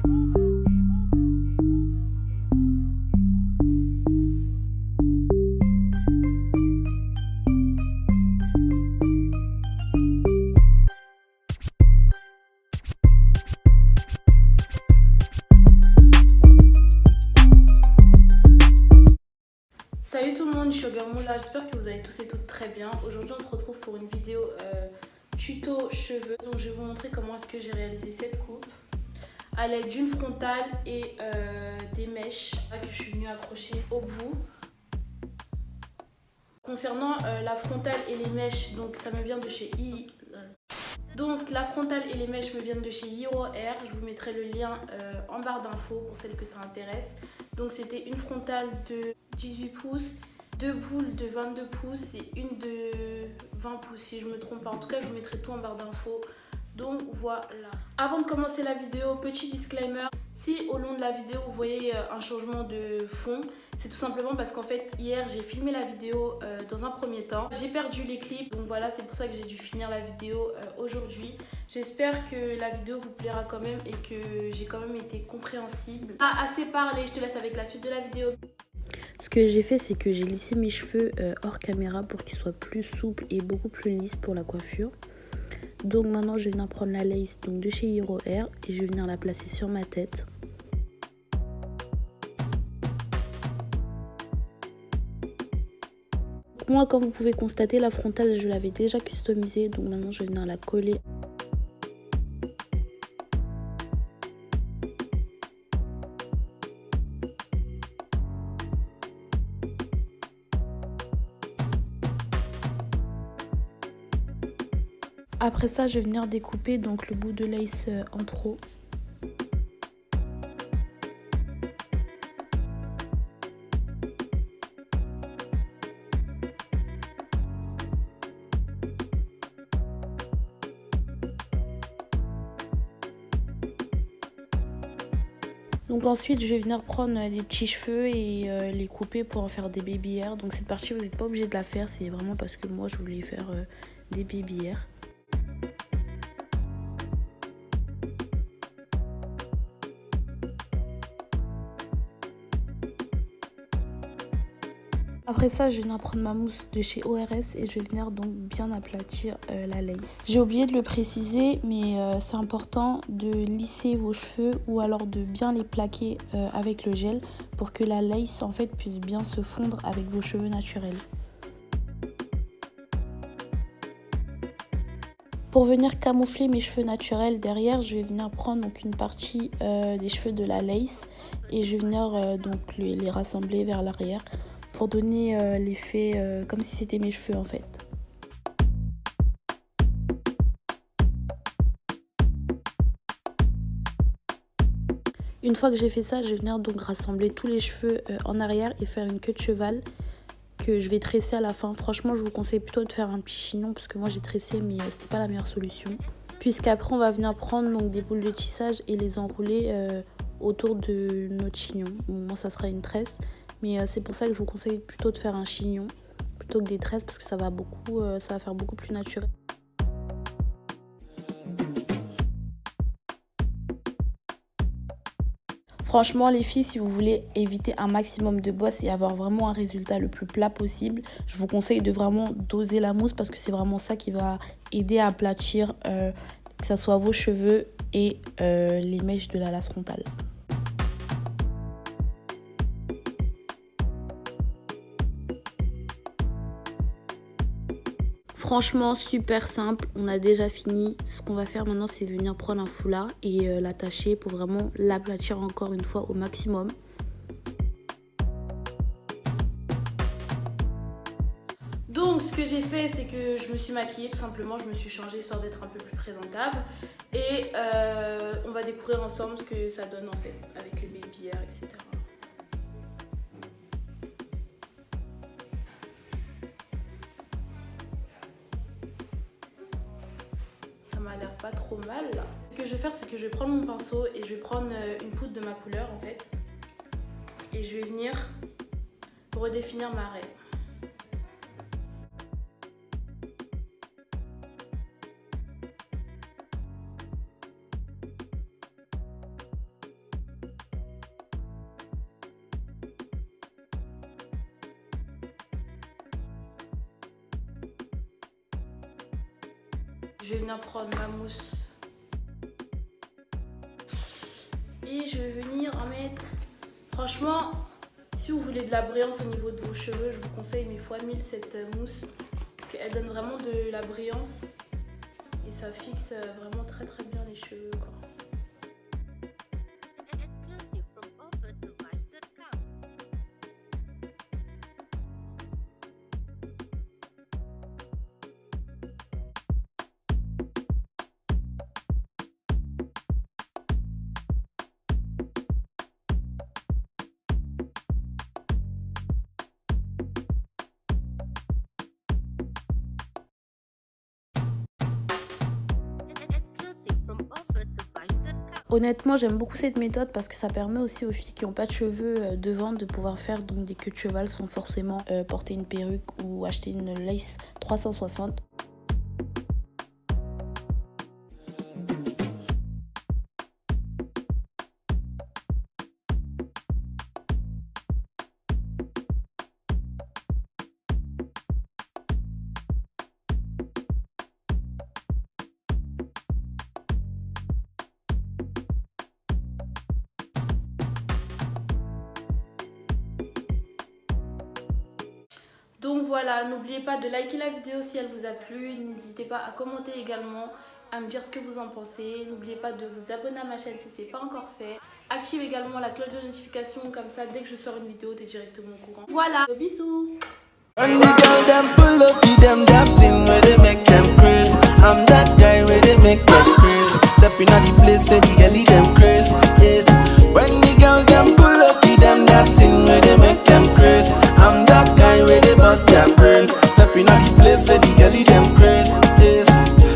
Salut tout le monde, je suis Moula, j'espère que vous allez tous et toutes très bien. Aujourd'hui on se retrouve pour une vidéo tuto cheveux. Donc je vais vous montrer comment est-ce que j'ai réalisé cette coupe à l'aide d'une frontale et des mèches que je suis venue accrocher au bout. Concernant la frontale et les mèches, donc ça me vient de chez Donc la frontale et les mèches me viennent de chez Hero Hair. Je vous mettrai le lien en barre d'infos pour celles que ça intéresse. Donc c'était une frontale de 18 pouces, deux boules de 22 pouces et une de 20 pouces si je me trompe pas. En tout cas je vous mettrai tout en barre d'infos. Donc voilà. Avant de commencer la vidéo, petit disclaimer. Si au long de la vidéo vous voyez un changement de fond, c'est tout simplement parce qu'en fait hier j'ai filmé la vidéo dans un premier temps. J'ai perdu les clips, donc voilà, c'est pour ça que j'ai dû finir la vidéo aujourd'hui. J'espère que la vidéo vous plaira quand même et que j'ai quand même été compréhensible. Ah, assez parlé, je te laisse avec la suite de la vidéo. Ce que j'ai fait, c'est que j'ai lissé mes cheveux hors caméra pour qu'ils soient plus souples et beaucoup plus lisses pour la coiffure. Donc maintenant, je vais venir prendre la lace donc de chez Hero Hair et je vais venir la placer sur ma tête. Moi, comme vous pouvez constater, la frontale, je l'avais déjà customisée. Donc maintenant, je vais venir la coller. Après ça, je vais venir découper donc le bout de lace en trop. Donc ensuite, je vais venir prendre des petits cheveux et les couper pour en faire des baby hair. Donc cette partie, vous n'êtes pas obligé de la faire, c'est vraiment parce que moi, je voulais faire des baby hair. Après ça, je vais venir prendre ma mousse de chez ORS et je vais venir donc bien aplatir la lace. J'ai oublié de le préciser, mais c'est important de lisser vos cheveux ou alors de bien les plaquer avec le gel pour que la lace en fait puisse bien se fondre avec vos cheveux naturels. Pour venir camoufler mes cheveux naturels derrière, je vais venir prendre donc une partie des cheveux de la lace et je vais venir donc les rassembler vers l'arrière pour donner l'effet comme si c'était mes cheveux en fait. Une fois que j'ai fait ça, je vais venir donc rassembler tous les cheveux en arrière et faire une queue de cheval que je vais tresser à la fin. Franchement, je vous conseille plutôt de faire un petit chignon parce que moi j'ai tressé mais c'était pas la meilleure solution. Puisqu'après on va venir prendre donc des boules de tissage et les enrouler autour de notre chignon. Bon, moi ça sera une tresse, mais c'est pour ça que je vous conseille plutôt de faire un chignon plutôt que des tresses parce que ça va faire beaucoup plus naturel. Franchement les filles, si vous voulez éviter un maximum de bosse et avoir vraiment un résultat le plus plat possible, je vous conseille de vraiment doser la mousse parce que c'est vraiment ça qui va aider à aplatir que ce soit vos cheveux et les mèches de la lace frontale. Franchement super simple, on a déjà fini. Ce qu'on va faire maintenant c'est venir prendre un foulard et l'attacher pour vraiment l'aplatir encore une fois au maximum. Donc ce que j'ai fait, c'est que je me suis maquillée tout simplement, je me suis changée histoire d'être un peu plus présentable. Et on va découvrir ensemble ce que ça donne en fait avec les baby hair, etc. Ça m'a l'air pas trop mal là. Ce que je vais faire, c'est que je vais prendre mon pinceau et je vais prendre une poudre de ma couleur en fait. Et je vais venir redéfinir ma raie. Je vais venir prendre ma mousse. Et je vais venir en mettre... Franchement, si vous voulez de la brillance au niveau de vos cheveux, je vous conseille mais x1000 cette mousse. Parce qu'elle donne vraiment de la brillance. Et ça fixe vraiment très bien les cheveux, quoi. Honnêtement, j'aime beaucoup cette méthode parce que ça permet aussi aux filles qui n'ont pas de cheveux devant de pouvoir faire donc des queues de cheval sans forcément porter une perruque ou acheter une lace 360. Donc voilà, n'oubliez pas de liker la vidéo si elle vous a plu. N'hésitez pas à commenter également, à me dire ce que vous en pensez. N'oubliez pas de vous abonner à ma chaîne si ce n'est pas encore fait. Active également la cloche de notification, comme ça dès que je sors une vidéo, tu es directement au courant. Voilà, bisous. And the girl them pull up with them that thing where they make them crazy. I'm that guy where they make them crazy. Stepping at the place, say the girl them crazy. Yes. When the girl them pull up with them that thing where they make them crazy. I'm that guy where they bust their